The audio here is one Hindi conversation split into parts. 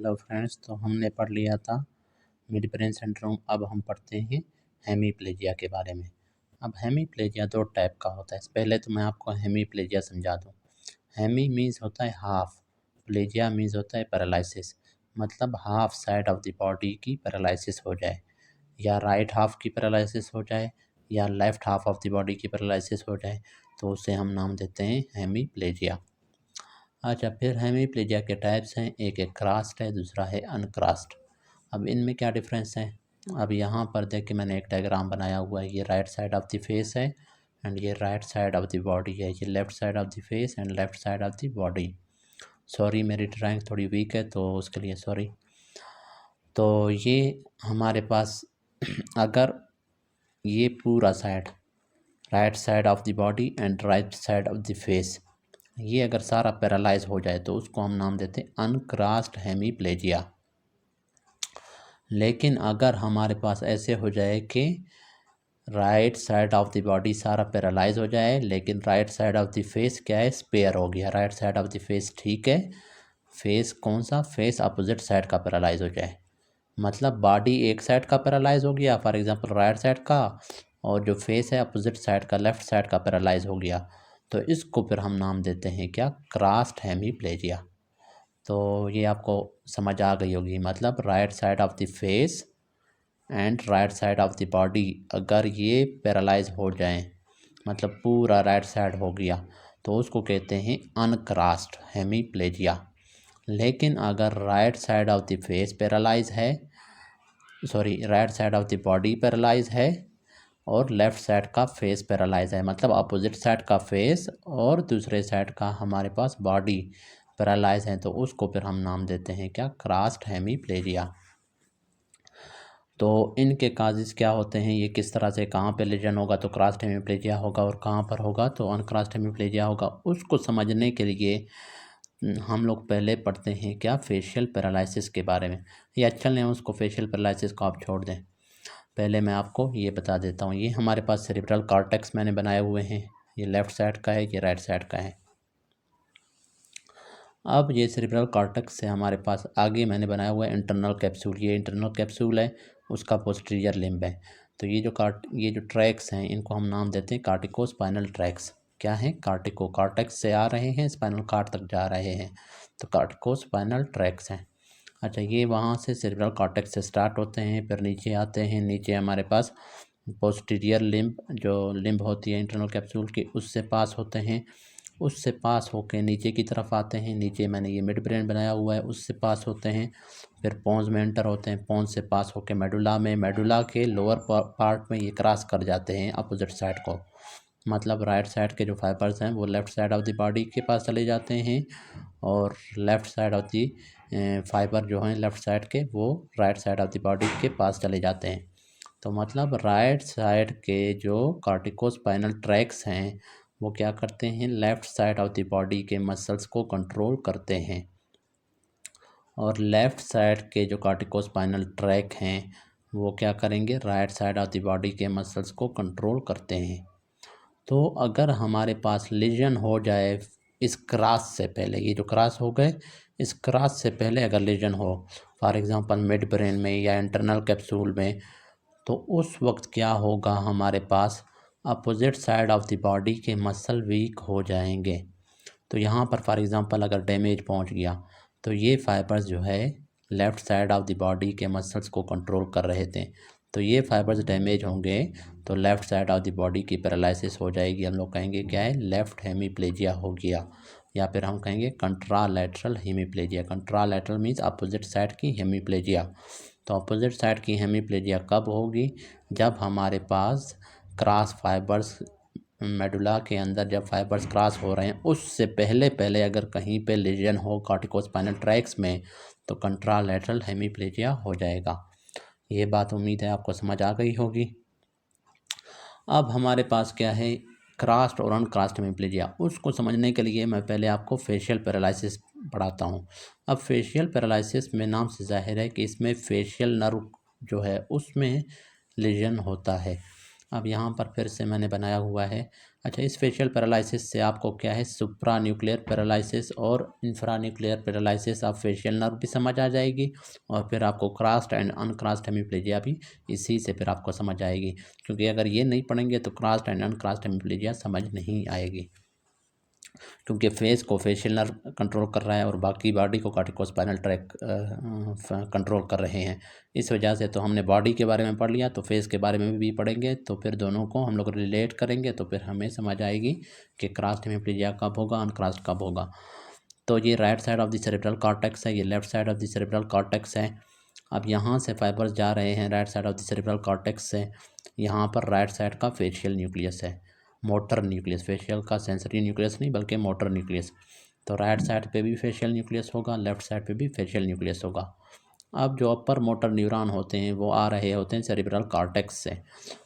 हेलो फ्रेंड्स, तो हमने पढ़ लिया था मिड ब्रेन सिंड्रोम। अब हम पढ़ते हैं हेमीप्लेजिया के बारे में। अब हेमीप्लेजिया दो टाइप का होता है। पहले तो मैं आपको हेमीप्लेजिया समझा दूं। हेमी मीन्स होता है हाफ, प्लेजिया मीन्स होता है पैरालिसिस, मतलब half side of the body की पैरालिसिस हो जाए, या राइट हाफ की पैरालिसिस हो जाए, या left half of the body की पैरालिसिस हो जाए, तो उसे हम नाम देते हैं हेमीप्लेजिया। अच्छा, फिर हेमीप्लेजिया के टाइप्स हैं। एक क्रॉस्ड है, दूसरा है अनक्रॉस्ड। अब इनमें क्या डिफरेंस है? अब यहाँ पर देखिए, मैंने एक डायग्राम बनाया हुआ है। ये right side of the face है एंड ये right side of the body है। ये left side of the face and left side of the body. Sorry, मेरी ड्राइंग थोड़ी वीक है तो उसके लिए सॉरी। तो ये हमारे पास अगर ये पूरा side, right side of the body and right side of the face, ये अगर सारा पैरालाइज हो जाए तो उसको हम नाम देते हैं अनक्रॉस्ड हेमीप्लेजिया। लेकिन अगर हमारे पास ऐसे हो जाए कि right side of the body सारा पैरालाइज हो जाए लेकिन right side of the face क्या है, स्पेयर हो गया। Right side of the face ठीक है, फेस कौन सा, फेस अपोजिट साइड का पैरालाइज हो जाए, मतलब बॉडी एक साइड का पैरालाइज हो गया, फॉर एग्जांपल राइट साइड का, और जो फेस है अपोजिट साइड का, लेफ्ट साइड का पैरालाइज हो गया, तो इसको फिर हम नाम देते हैं क्या, क्रॉस्ड हेमीप्लेजिया। तो ये आपको समझ आ गई होगी, मतलब right side of the face and right side of the body अगर ये पैरालाइज हो जाए, मतलब पूरा राइट साइड हो गया, तो उसको कहते हैं अनक्रॉस्ड हेमीप्लेजिया। लेकिन अगर right side of the face paralyse है, sorry, right side of the body paralyse है और लेफ़्ट साइड का फेस पैरालाइज है, मतलब अपोजिट साइड का फेस और दूसरे साइड का हमारे पास बॉडी पैरालाइज है, तो उसको फिर हम नाम देते हैं क्या, क्रॉस्ड हेमीप्लेजिया। तो इनके काजेज़ क्या होते हैं, ये किस तरह से, कहाँ पे लेजन होगा तो क्रॉस्ड हेमीप्लेजिया होगा और कहाँ पर होगा तो अनक्रॉस्ड हेमीप्लेजिया होगा, उसको समझने के लिए हम लोग पहले पढ़ते हैं क्या, फेशियल पैरालिसिस के बारे में। ये अच्छा नहीं है, उसको फेशियल पैरालिसिस को आप छोड़ दें। पहले मैं आपको ये बता देता हूँ। ये हमारे पास सेरिब्रल कॉर्टेक्स मैंने बनाए हुए हैं। ये लेफ़्ट साइड का है, ये राइट साइड का है। अब ये सेरिब्रल कॉर्टेक्स से हमारे पास आगे मैंने बनाया हुआ है इंटरनल कैप्सूल। ये इंटरनल कैप्सूल है, उसका पोस्टीरियर लिम्ब है। तो ये जो ट्रैक्स हैं, इनको हम नाम देते हैं कार्टिकोस्पाइनल ट्रैक्स। क्या है, कार्टिको, कॉर्टेक्स से आ रहे हैं, स्पाइनल कॉर्ड तक जा रहे हैं, तो कार्टिकोस्पाइनल ट्रैक्स हैं। अच्छा, ये वहाँ से सेरिब्रल कॉर्टेक्स से स्टार्ट होते हैं, फिर नीचे आते हैं। नीचे हमारे पास पोस्टीरियर लिम्ब, जो लिम्ब होती है इंटरनल कैप्सूल की, उससे पास होते हैं। उससे पास होकर नीचे की तरफ आते हैं। नीचे मैंने ये मिड ब्रेन बनाया हुआ है, उससे पास होते हैं। फिर पोन्स में एंटर होते हैं, पोन्स से पास होकर मेडुला में, मेडुला के लोअर पार्ट में ये क्रॉस कर जाते हैं अपोजिट साइड को, मतलब राइट साइड के जो फाइबर्स हैं वो left side of the body के पास चले जाते हैं और left side of the fibre जो हैं लेफ़्ट साइड के, वो right side of the body के पास चले जाते हैं। तो मतलब राइट साइड के जो कार्टिकोस्पाइनल ट्रैक्स हैं वो क्या करते हैं, left side of the body के मसल्स को कंट्रोल करते हैं, और लेफ़्ट साइड के जो कार्टिकोस्पाइनल ट्रैक हैं वो क्या करेंगे, right side of the body के मसल्स को कंट्रोल करते हैं। तो अगर हमारे पास लीजन हो जाए इस क्रॉस से पहले, ये जो क्रॉस हो गए, इस क्रॉस से पहले अगर लीजन हो, फॉर एग्जांपल मिड ब्रेन में या इंटरनल कैप्सूल में, तो उस वक्त क्या होगा, हमारे पास opposite side of the body के मसल वीक हो जाएंगे। तो यहाँ पर फॉर एग्जांपल अगर डैमेज पहुँच गया तो ये फाइबर्स जो है left side of the body के मसल्स को कंट्रोल कर रहे थे, तो ये फाइबर्स डैमेज होंगे तो left side of the body की पैरालिसिस हो जाएगी। हम लोग कहेंगे क्या है, लेफ़्ट हेमीप्लेजिया हो गया, या फिर हम कहेंगे कंट्रालैटरल हेमीप्लेजिया। कंट्रालैटरल मीन्स अपोजिट साइड की हेमीप्लेजिया। तो अपोजिट साइड की हेमीप्लेजिया कब होगी, जब हमारे पास क्रॉस फाइबर्स, मेडुला के अंदर जब फाइबर्स क्रॉस हो रहे हैं, उससे पहले पहले अगर कहीं पे लीजन हो कार्टिकोस्पाइनल ट्रैक्स में, तो कंट्रालैटरल हेमीप्लेजिया हो जाएगा। ये बात उम्मीद है आपको समझ आ गई होगी। अब हमारे पास क्या है, क्रॉस्ड और अनक्रॉस्ड हेमीप्लेजिया। उसको समझने के लिए मैं पहले आपको फेशियल पैरालिसिस पढ़ाता हूँ। अब फेशियल पैरालिसिस में नाम से जाहिर है कि इसमें फेशियल नर्व जो है उसमें लीजन होता है। अब यहाँ पर फिर से मैंने बनाया हुआ है। अच्छा, इस फेशियल पैरालिसिस से आपको क्या है, सुप्रा न्यूक्लियर पैरालिसिस और infra nuclear paralysis of facial nerve भी समझ आ जाएगी, और फिर आपको क्रॉस्ड एंड अनक्रॉस्ड हेमिप्लेजिया भी इसी से फिर आपको समझ आएगी, क्योंकि अगर ये नहीं पढ़ेंगे तो क्रॉस्ड एंड अनक्रॉस्ड हेमिप्लेजिया समझ नहीं आएगी, क्योंकि फेस को फेशियल नर्व कंट्रोल कर रहा है और बाकी बॉडी को कॉर्टिकोस्पाइनल ट्रैक कंट्रोल कर रहे हैं। इस वजह से तो हमने बॉडी के बारे में पढ़ लिया, तो फेस के बारे में भी पढ़ेंगे, तो फिर दोनों को हम लोग रिलेट करेंगे, तो फिर हमें समझ आएगी कि क्रॉस्ड हेमिप्लेजिया कब होगा, अनक्रॉस्ड कब होगा। तो ये right side of the cerebral cortex है, ये left side of the cerebral cortex है। अब यहाँ से फाइबर्स जा रहे हैं right side of the cerebral cortex से, यहाँ पर राइट साइड का फेशियल न्यूक्लियस है, मोटर न्यूक्लियस, फेशियल का सेंसरी न्यूक्लियस नहीं बल्कि मोटर न्यूक्लियस। तो राइट साइड पे भी फेशियल न्यूक्लियस होगा, लेफ्ट साइड पे भी फेशियल न्यूक्लियस होगा। अब जो अपर मोटर न्यूरॉन होते हैं वो आ रहे होते हैं सेरेब्रल कॉर्टेक्स से,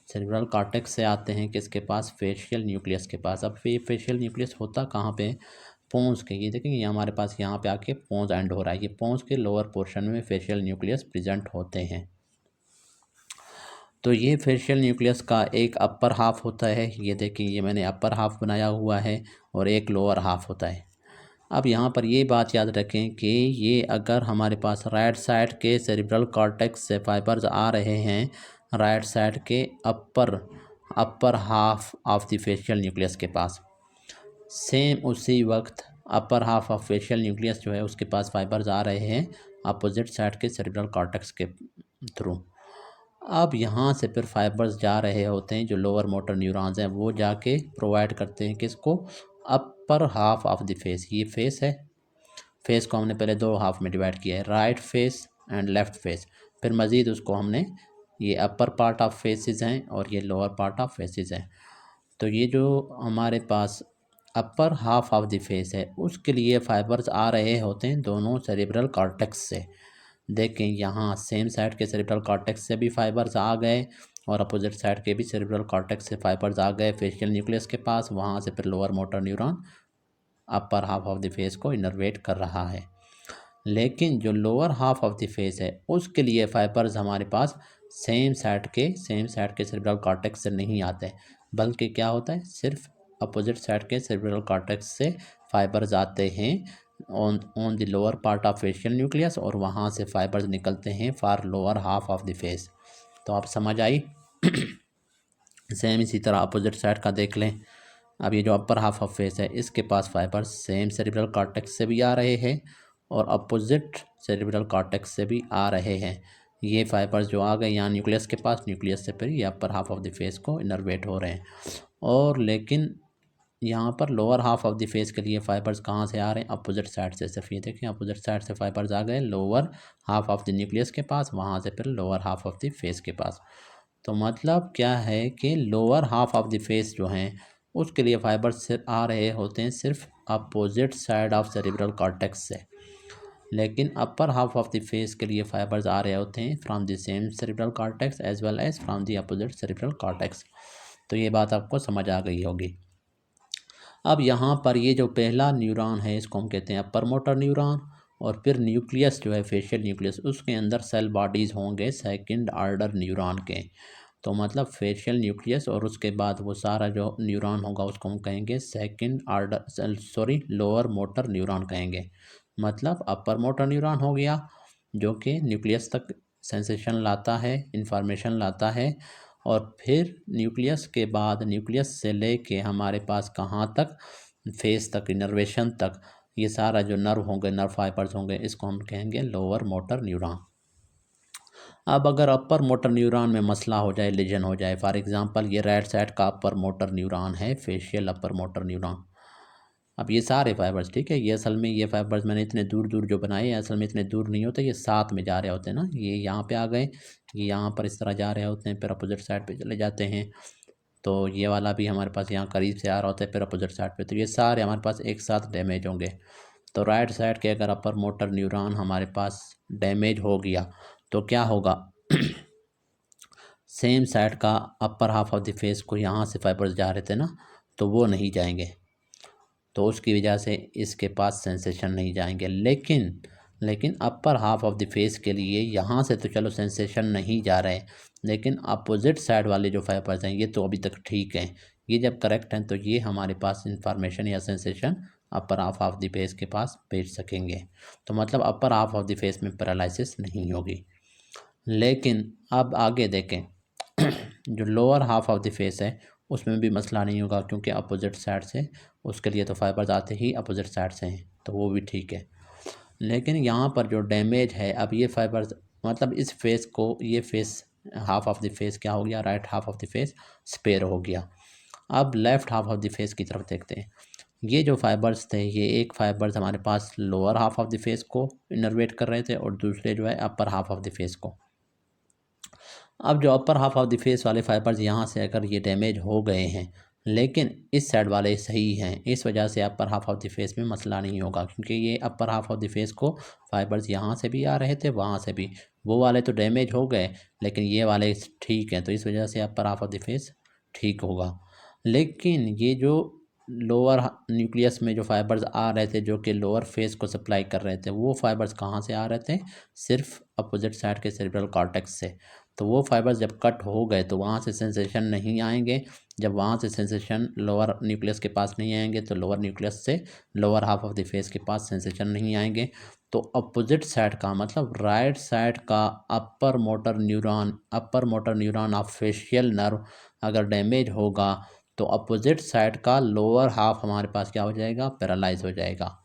सेरेब्रल कॉर्टेक्स से आते हैं किसके पास, फेशियल न्यूक्लियस के पास। अब ये फेशियल न्यूक्लियस होता कहाँ पे, पोंस के, ये देखेंगे ये हमारे पास यहाँ पे आके पोंस एंड हो रहा है, ये पोंस के लोअर पोर्शन में फेशियल न्यूक्लियस प्रेजेंट होते हैं। तो ये फेशियल न्यूक्लियस का एक अपर हाफ होता है, ये देखिए ये मैंने अपर हाफ बनाया हुआ है, और एक लोअर हाफ होता है। अब यहाँ पर ये बात याद रखें कि ये अगर हमारे पास राइट साइड के सेरिब्रल कॉर्टेक्स से फाइबर्स आ रहे हैं राइट साइड के अपर half of the facial nucleus के पास, सेम उसी वक्त अपर हाफ ऑफ फेशियल न्यूक्लियस जो है उसके पास फाइबर्स आ रहे हैं अपोजिट साइड के सेरिब्रल कॉर्टेक्स के थ्रू। अब यहाँ से फिर फाइबर्स जा रहे होते हैं, जो लोअर मोटर न्यूरॉन्स हैं वो जाके प्रोवाइड करते हैं किसको, अपर हाफ ऑफ द फेस। ये फेस है, फेस को हमने पहले दो हाफ में डिवाइड किया है, right face and left face. फिर मज़ीद उसको हमने, ये अपर पार्ट ऑफ फेसेस हैं और ये लोअर पार्ट ऑफ फेसेस हैं। तो ये जो हमारे पास upper half of the face है उसके लिए फाइबर्स आ रहे होते हैं दोनों सेरेब्रल कॉर्टेक्स से। देखें यहाँ सेम साइड के सेरेब्रल कॉर्टेक्स से भी फाइबर्स आ गए और अपोजिट साइड के भी सेरेब्रल कॉर्टेक्स से फाइबर्स आ गए फेशियल न्यूक्लियस के पास, वहाँ से फिर lower motor neuron upper half of the face को इनर्वेट कर रहा है। लेकिन जो lower half of the face है उसके लिए फाइबर्स हमारे पास सेम साइड के सेरेब्रल कॉर्टेक्स से नहीं आते, बल्कि क्या होता है, सिर्फ अपोजिट साइड के सेरेब्रल कॉर्टेक्स से फाइबर्स आते हैं on the lower part of facial nucleus, और वहाँ से फाइबर्स निकलते हैं for lower half of the face. तो आप समझ आई। सेम इसी तरह अपोजिट साइड का देख लें। अब ये जो अपर हाफ ऑफ फेस है इसके पास फाइबर्स सेम सेरेब्रल कॉर्टेक्स से भी आ रहे हैं और अपोजिट सेरेब्रल कॉर्टेक्स से भी आ रहे हैं। ये फाइबर्स जो आ गए यहाँ न्यूक्लियस के पास, न्यूक्लियस से फिर ये अपर हाफ ऑफ द फेस को इनर्वेट हो रहे हैं। और लेकिन यहाँ पर lower half of the face के लिए फाइबर्स कहाँ से आ रहे हैं, अपोजिट साइड से। सिर्फ ये देखें अपोजिट साइड से फाइबर्स आ गए lower half of the nucleus के पास, वहाँ से फिर lower half of the face के पास। तो मतलब क्या है कि lower half of the face जो हैं उसके लिए फाइबर्स सिर्फ आ रहे होते हैं सिर्फ opposite side of cerebral cortex से, लेकिन upper half of the face के लिए फाइबर्स आ रहे होते हैं from the same cerebral cortex as well as from the opposite cerebral cortex. तो ये बात आपको समझ आ गई होगी। अब यहाँ पर ये जो पहला न्यूरॉन है इसको हम कहते हैं अपर मोटर न्यूरॉन, और फिर न्यूक्लियस जो है फेशियल न्यूक्लियस उसके अंदर सेल बॉडीज़ होंगे सेकंड ऑर्डर न्यूरॉन के। तो मतलब फेशियल न्यूक्लियस और उसके बाद वो सारा जो न्यूरॉन होगा उसको हम कहेंगे second order lower motor neuron कहेंगे। मतलब अपर मोटर न्यूरॉन हो गया जो कि न्यूक्लियस तक सेंसेशन लाता है, इंफॉर्मेशन लाता है, और फिर न्यूक्लियस के बाद न्यूक्लियस से लेके हमारे पास कहाँ तक, फेस तक, इनर्वेशन तक, ये सारा जो नर्व होंगे, नर्व फाइबर्स होंगे, इसको हम कहेंगे लोअर मोटर न्यूरॉन। अब अगर अपर मोटर न्यूरॉन में मसला हो जाए, लीजन हो जाए, फॉर एग्जांपल ये राइट साइड का अपर मोटर न्यूरॉन है, फेशियल अपर मोटर न्यूरॉन। अब ये सारे फाइबर्स, ठीक है, ये असल में ये फाइबर्स मैंने इतने दूर दूर जो बनाए हैं असल में इतने दूर नहीं होते, ये साथ में जा रहे होते हैं ना, ये यहाँ पे आ गए, ये यहाँ पर इस तरह जा रहे होते हैं, फिर अपोजिट साइड पे चले जाते हैं। तो ये वाला भी हमारे पास यहाँ करीब से आ रहा होता है, फिर अपोजिट साइड पे, तो ये सारे हमारे पास एक साथ डैमेज होंगे। तो राइट साइड के अगर अपर मोटर न्यूरॉन हमारे पास डैमेज हो गया तो क्या होगा, सेम साइड का अपर हाफ ऑफ द फेस को यहाँ से फाइबर्स जा रहे थे ना, तो वो नहीं जाएंगे, तो उसकी वजह से इसके पास सेंसेशन नहीं जाएंगे। लेकिन लेकिन upper half of the face के लिए यहाँ से तो चलो सेंसेशन नहीं जा रहे, लेकिन अपोजिट साइड वाले जो फाइबर्स हैं ये तो अभी तक ठीक हैं। ये जब करेक्ट हैं तो ये हमारे पास इंफॉर्मेशन या sensation upper half of the face के पास भेज सकेंगे। तो मतलब अपर हाफ ऑफ द फेस में पैरालिसिस नहीं होगी। लेकिन अब आगे देखें जो lower half of the face है उसमें भी मसला नहीं होगा, क्योंकि अपोजिट साइड से उसके लिए तो फाइबर्स आते ही अपोजिट साइड से हैं, तो वो भी ठीक है। लेकिन यहाँ पर जो डैमेज है, अब ये फाइबर्स मतलब इस फेस को, ये face half of the face क्या हो गया, right half of the face spare हो गया। अब left half of the face की तरफ देखते हैं। ये जो फाइबर्स थे, ये एक फाइबर्स हमारे पास lower half of the face को इनर्वेट कर रहे थे और दूसरे जो है upper half of the face को। अब जो upper half of the face वाले फाइबर्स यहाँ से अगर ये डैमेज हो गए हैं, लेकिन इस साइड वाले सही हैं, इस वजह से अपर हाफ ऑफ द फेस में मसला नहीं होगा, क्योंकि ये अपर हाफ ऑफ द फेस को फाइबर्स यहाँ से भी आ रहे थे, वहाँ से भी। वो वाले तो डैमेज हो गए, लेकिन ये वाले ठीक हैं, तो इस वजह से अपर हाफ ऑफ द फेस ठीक होगा। लेकिन ये जो लोअर न्यूक्लियस में जो फाइबर्स आ रहे थे, जो कि लोअर फेस को सप्लाई कर रहे थे, वो फाइबर्स कहाँ से आ रहे थे, सिर्फ अपोजिट साइड के सेरेब्रल कॉर्टेक्स से। तो वो फाइबर्स जब कट हो गए तो वहाँ से सेंसेशन नहीं आएंगे। जब वहाँ से सेंसेशन लोअर न्यूक्लियस के पास नहीं आएंगे तो लोअर न्यूक्लियस से lower half of the face के पास सेंसेशन नहीं आएंगे। तो अपोजिट साइड का मतलब राइट साइड का upper motor neuron of facial nerve अगर डैमेज होगा तो अपोजिट साइड का लोअर हाफ हमारे पास क्या हो जाएगा, पैरालाइज हो जाएगा।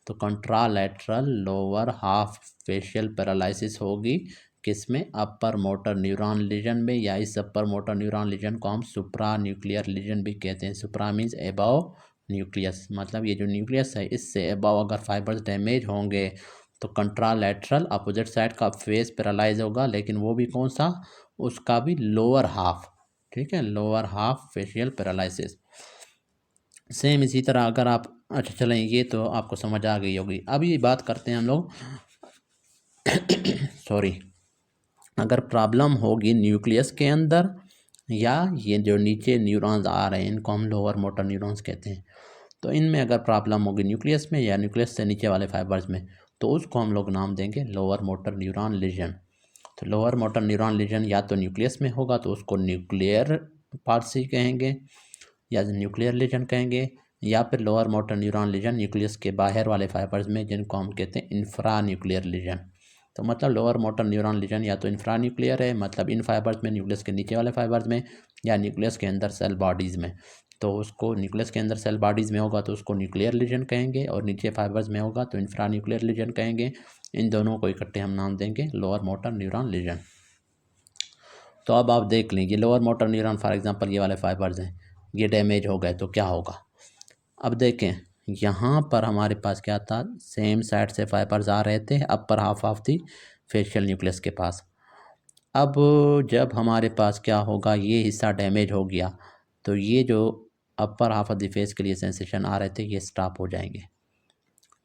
तो कंट्रालैटरल लोअर हाफ फेशियल पैरालिसिस होगी किसमें, अपर मोटर न्यूरॉन लीजन में, या इस अपर मोटर न्यूरॉन लीजन को हम सुप्रा न्यूक्लियर लीजन भी कहते हैं। सुप्रा मीन्स एबव न्यूक्लियस, मतलब ये जो न्यूक्लियस है इससे एबव अगर फाइबर्स डैमेज होंगे तो कंट्रालैटरल अपोजिट साइड का फेस पैरालाइज होगा, लेकिन वो भी कौन सा, उसका भी लोअर हाफ। ठीक है, lower half facial paralysis. Same इसी तरह अगर आप, अच्छा चलें, ये तो आपको समझ आ गई होगी। अब ये बात करते हैं हम लोग सॉरी, अगर प्रॉब्लम होगी न्यूक्लियस के अंदर या ये जो नीचे न्यूरॉन्स आ रहे हैं इनको हम लोअर मोटर न्यूरॉन्स कहते हैं, तो इनमें अगर प्रॉब्लम होगी न्यूक्लियस में या न्यूक्लियस से नीचे वाले फाइबर्स में, तो उसको हम लोग नाम देंगे लोअर मोटर न्यूरॉन लीजन। तो लोअर मोटर न्यूरॉन लीजन या तो न्यूक्लियस में होगा तो उसको न्यूक्लियर पार्सी कहेंगे या न्यूक्लियर लीजन कहेंगे, या फिर lower motor neuron legion nucleus के बाहर वाले फाइबर्स में, जिनको हम कहते हैं इंफ्रा न्यूक्लियर लीजन। तो मतलब लोअर मोटर न्यूरॉन लीजन या तो इंफ्रा न्यूक्लियर है, मतलब इन फाइबर्स में, न्यूक्लियस के नीचे वाले फाइबर्स में, या न्यूक्लियस के अंदर सेल बॉडीज़ में। तो उसको न्यूक्लियस के अंदर सेल बॉडीज़ में होगा तो उसको न्यूक्लियर लीजन कहेंगे, और नीचे फाइबर्स में होगा तो इंफ्रा न्यूक्लियर लीजन कहेंगे। इन दोनों को इकट्ठे हम नाम देंगे लोअर मोटर न्यूरॉन लीजन। तो अब आप देख लें, ये lower motor neuron for example ये वाले फाइबर्स हैं, ये डैमेज हो गए तो क्या होगा। अब देखें यहाँ पर हमारे पास क्या था, सेम साइड से फाइबर्स आ रहे थे अपर half of the facial nucleus के पास। अब जब हमारे पास क्या होगा, ये हिस्सा डैमेज हो गया तो ये जो upper half of the face के लिए सेंसेशन आ रहे थे ये स्टॉप हो जाएंगे।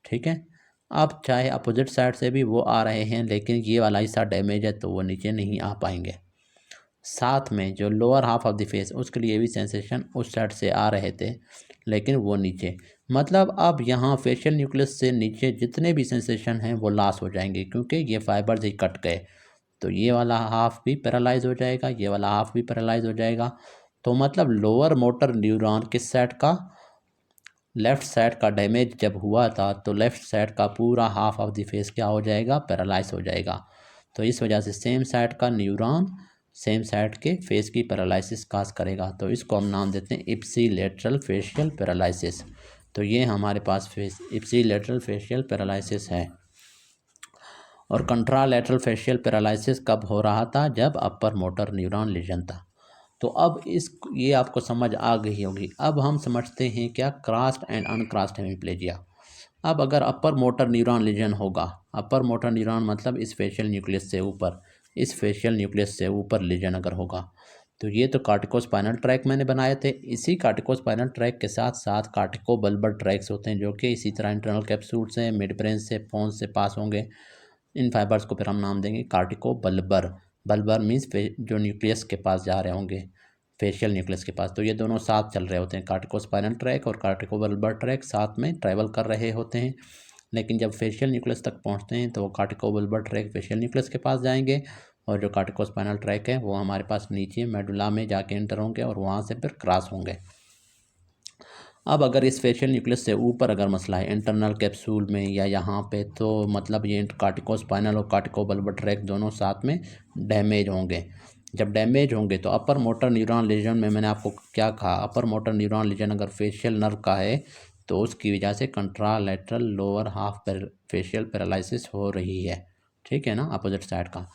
ठीक है, अब चाहे अपोजिट साइड से भी वो आ रहे हैं, लेकिन ये वाला हिस्सा डैमेज है तो वो नीचे नहीं आ पाएंगे। साथ में जो lower half of the face उसके लिए भी सेंसेशन उस साइड से आ रहे थे, लेकिन वो नीचे, मतलब अब यहाँ फेशियल न्यूक्लियस से नीचे जितने भी सेंसेशन हैं वो लॉस हो जाएंगे, क्योंकि ये फाइबर्स ही कट गए। तो ये वाला हाफ भी पैरालाइज हो जाएगा, ये वाला हाफ भी पैरालाइज हो जाएगा। तो मतलब लोअर मोटर न्यूरॉन किस साइड का, लेफ़्ट साइड का डैमेज जब हुआ था तो लेफ़्ट साइड का पूरा हाफ ऑफ द फेस क्या हो जाएगा, पैरालाइज हो जाएगा। तो इस वजह से सेम साइड का न्यूरॉन सेम साइड के फेस की पैरालिसिस काज करेगा। तो इसको हम नाम देते हैं इप्सिलेटरल फेशियल पैरालिसिस। तो ये हमारे पास फेस इप्सिलेटरल फेशियल पैरालिसिस है। और कंट्रालैटरल फेशियल पैरालिसिस कब हो रहा था, जब अपर मोटर न्यूरॉन लीजन था। तो अब ये आपको समझ आ गई होगी। अब हम समझते हैं क्या क्रॉस्ड एंड अनक्रॉस्ड हेमिप्लेजिया। अब अगर अपर मोटर न्यूरॉन लीजन होगा, अपर मोटर न्यूरॉन मतलब इस फेशियल न्यूक्लियस से ऊपर, इस फेशियल न्यूक्लियस से ऊपर लीजन अगर होगा, तो ये तो कार्टिकोस्पाइनल ट्रैक मैंने बनाए थे। इसी कार्टिकोस्पाइनल ट्रैक के साथ साथ कार्टिकोबल्बर ट्रैक्स होते हैं, जो कि इसी तरह इंटरनल कैप्सूल से, मिड ब्रेन से, पोन्स से पास होंगे। इन फाइबर्स को फिर हम नाम देंगे कार्टिकोबल्बर। बल्बर मीन्स जो न्यूक्लियस के पास जा रहे होंगे, फेशियल न्यूक्लियस के पास। तो ये दोनों साथ चल रहे होते हैं, कार्टिकोस्पाइनल ट्रैक और कार्टिकोबल्बर ट्रैक साथ में ट्रैवल कर रहे होते हैं। लेकिन जब फेशियल न्यूक्लियस तक पहुँचते हैं तो वो कार्टिकोबल्बर ट्रैक फेशियल न्यूक्लियस के पास जाएंगे और जो कार्टिकोस्पाइनल ट्रैक है वो हमारे पास नीचे मेडुला में जाके एंटर होंगे और वहाँ से फिर क्रॉस होंगे। अब अगर इस फेशियल न्यूक्लियस से ऊपर अगर मसला है इंटरनल कैप्सूल में या यहाँ पे, तो मतलब ये कार्टिकोस्पाइनल और कार्टिकोबल्बर ट्रैक दोनों साथ में डैमेज होंगे। जब डैमेज होंगे तो अपर मोटर न्यूरॉन लीजन में मैंने आपको क्या कहा, अपर मोटर न्यूरॉन लीजन अगर फेशियल नर्व का है तो उसकी वजह से कंट्रालैटरल लोअर हाफ फेशियल पैरालिसिस हो रही है, ठीक है ना, अपोजिट साइड का।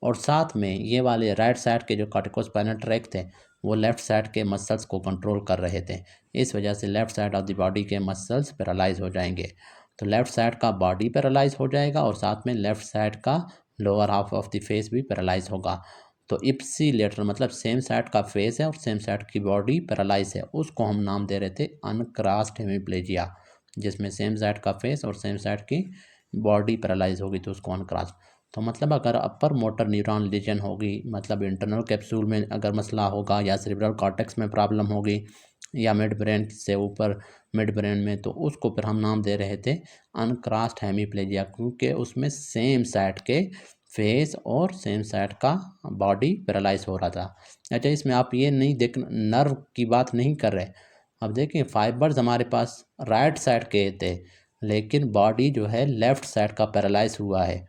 और साथ में ये वाले राइट साइड के जो कार्टिकोस्पाइनल ट्रैक थे वो लेफ़्ट साइड के मसल्स को कंट्रोल कर रहे थे, इस वजह से left side of the body के मसल्स पैरालाइज हो जाएंगे। तो लेफ़्ट साइड का बॉडी पैरालाइज हो जाएगा और साथ में लेफ़्ट साइड का lower half of the face भी पैरालाइज होगा। तो इप्सी लेटरल मतलब सेम साइड का फेस है और सेम साइड की बॉडी पैरालाइज है, उसको हम नाम दे रहे थे अनक्रॉस्ड हेमीप्लेजिया, जिसमें सेम साइड का फेस और सेम साइड की बॉडी पैरालाइज होगी तो उसको अनक्रॉस्ड। तो मतलब अगर अपर मोटर न्यूरॉन लीजन होगी, मतलब इंटरनल कैप्सूल में अगर मसला होगा या सेरेब्रल कॉर्टेक्स में प्रॉब्लम होगी या मिड ब्रेन से ऊपर मिड ब्रेन में, तो उसको फिर हम नाम दे रहे थे अनक्रॉस्ड हेमीप्लेजिया, क्योंकि उसमें सेम साइड के फेस और सेम साइड का बॉडी पैरालाइज हो रहा था। अच्छा, इसमें आप ये नहीं देख, नर्व की बात नहीं कर रहे। अब देखिए फाइबर्स हमारे पास राइट साइड के थे लेकिन बॉडी जो है लेफ़्ट साइड का पैरालाइज हुआ है,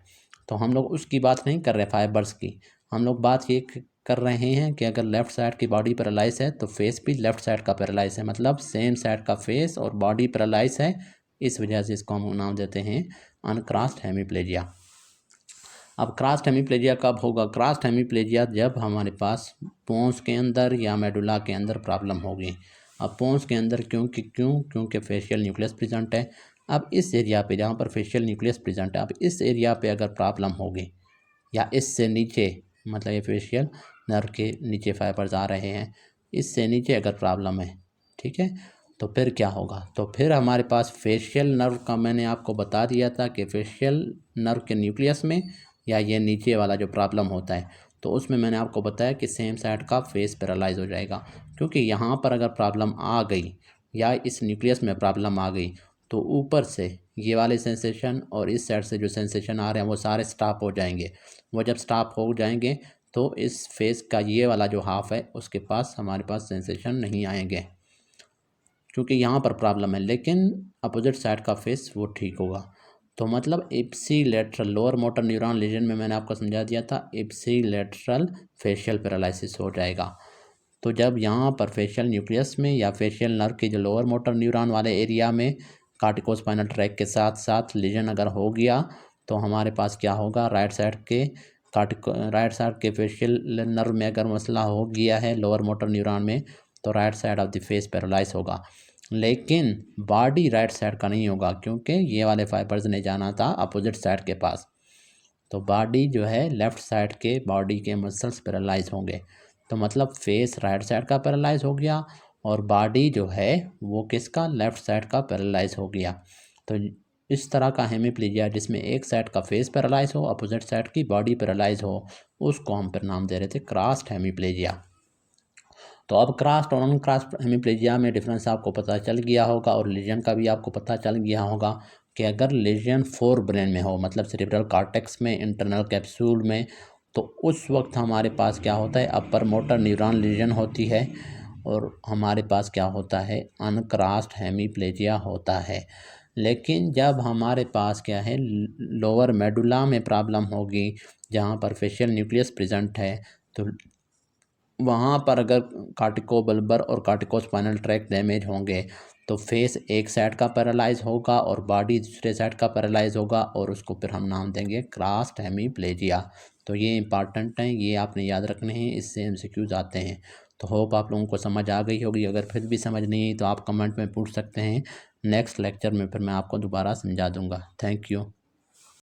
तो हम लोग उसकी बात नहीं कर रहे फाइबर्स की, हम लोग बात ये कर रहे हैं कि अगर लेफ़्ट साइड की बॉडी पैरालाइज है तो फेस भी लेफ़्ट साइड का पैरालाइज है, मतलब सेम साइड का फेस और बॉडी पैरालाइज है, इस वजह से इसको हम नाम देते हैं अनक्रॉस्ड हेमीप्लेजिया। अब क्रॉस्ड हेमीप्लेजिया कब होगा? क्रॉस्ड हेमीप्लेजिया जब हमारे पास पोन्स के अंदर या मेडुला के अंदर प्रॉब्लम होगी। अब पोन्स के अंदर क्योंकि फेशियल न्यूक्लियस प्रेजेंट है। अब इस एरिया पे जहाँ पर फेशियल न्यूक्लियस प्रेजेंट है, अब इस एरिया पे अगर प्रॉब्लम होगी या इससे नीचे, मतलब ये फेशियल नर्व के नीचे फाइबर्स आ रहे हैं, इससे नीचे अगर प्रॉब्लम है, ठीक है, तो फिर क्या होगा? तो फिर हमारे पास फेशियल नर्व का मैंने आपको बता दिया था कि फेशियल नर्व के न्यूक्लियस में या ये नीचे वाला जो प्रॉब्लम होता है तो उसमें मैंने आपको बताया कि सेम साइड का फेस पैरालाइज हो जाएगा, क्योंकि यहाँ पर अगर प्रॉब्लम आ गई या इस न्यूक्लियस में प्रॉब्लम आ गई तो ऊपर से ये वाले सेंसेशन और इस साइड से जो सेंसेशन आ रहे हैं वो सारे स्टॉप हो जाएंगे। वो जब स्टॉप हो जाएंगे तो इस फेस का ये वाला जो हाफ है उसके पास हमारे पास सेंसेशन नहीं आएंगे, क्योंकि यहाँ पर प्रॉब्लम है, लेकिन अपोजिट साइड का फेस वो ठीक होगा। तो मतलब ipsilateral lower motor neuron lesion में मैंने आपको समझा दिया था इप्सी लेटरल फेशियल पैरालिसिस हो जाएगा। तो जब यहाँ पर फेशियल न्यूक्लियस में या फेशियल नर्व के जो लोअर मोटर न्यूरॉन वाले एरिया में कार्टिकोस्पाइनल ट्रैक के साथ साथ लीजन अगर हो गया तो हमारे पास क्या होगा, राइट साइड के फेशियल नर्व में अगर मसला हो गया है लोअर मोटर न्यूरॉन में तो right side of the face paralyse होगा, लेकिन बॉडी राइट साइड का नहीं होगा क्योंकि ये वाले फाइबर्स ने जाना था अपोजिट साइड के पास। तो बॉडी जो है लेफ़्ट साइड के बॉडी के मसल्स पैरालाइज होंगे, तो मतलब फेस राइट साइड का पैरालाइज हो गया और बॉडी जो है वो किसका, लेफ़्ट साइड का पैरालाइज हो गया। तो इस तरह का हेमीप्लेजिया जिसमें एक साइड का फेस पैरालाइज हो, अपोजिट साइड की बॉडी पैरालाइज हो, उसको हम फिर नाम दे रहे थे क्रॉस्ड हेमीप्लेजिया। तो अब क्रॉस्ड और अनक्रॉस्ड हेमीप्लेजिया में डिफरेंस आपको पता चल गया होगा और लीजन का भी आपको पता चल गया होगा कि अगर लीजन फोर ब्रेन में हो, मतलब सेरेब्रल कॉर्टेक्स में, इंटरनल कैप्सूल में, तो उस वक्त हमारे पास क्या होता है, अपर मोटर न्यूरॉन लीजन होती है और हमारे पास क्या होता है, अनक्रॉस्ड हेमीप्लेजिया होता है। लेकिन जब हमारे पास क्या है, लोअर मेडुला में प्रॉब्लम होगी जहाँ पर फेशियल न्यूक्लियस प्रेजेंट है, तो वहाँ पर अगर कार्टिकोबल्बर और कार्टिकोस्पाइनल ट्रैक डैमेज होंगे तो फेस एक साइड का पैरालाइज होगा और बॉडी दूसरे साइड का पैरालाइज होगा और उसको फिर हम नाम देंगे क्रॉस्ड हेमीप्लेजिया। तो ये इंपॉर्टेंट हैं, ये आपने याद रखने हैं, इससे एमसीक्यूज आते हैं। तो होप आप लोगों को समझ आ गई होगी, अगर फिर भी समझ नहीं आई तो आप कमेंट में पूछ सकते हैं, नेक्स्ट लेक्चर में फिर मैं आपको दोबारा समझा दूँगा। Thank you.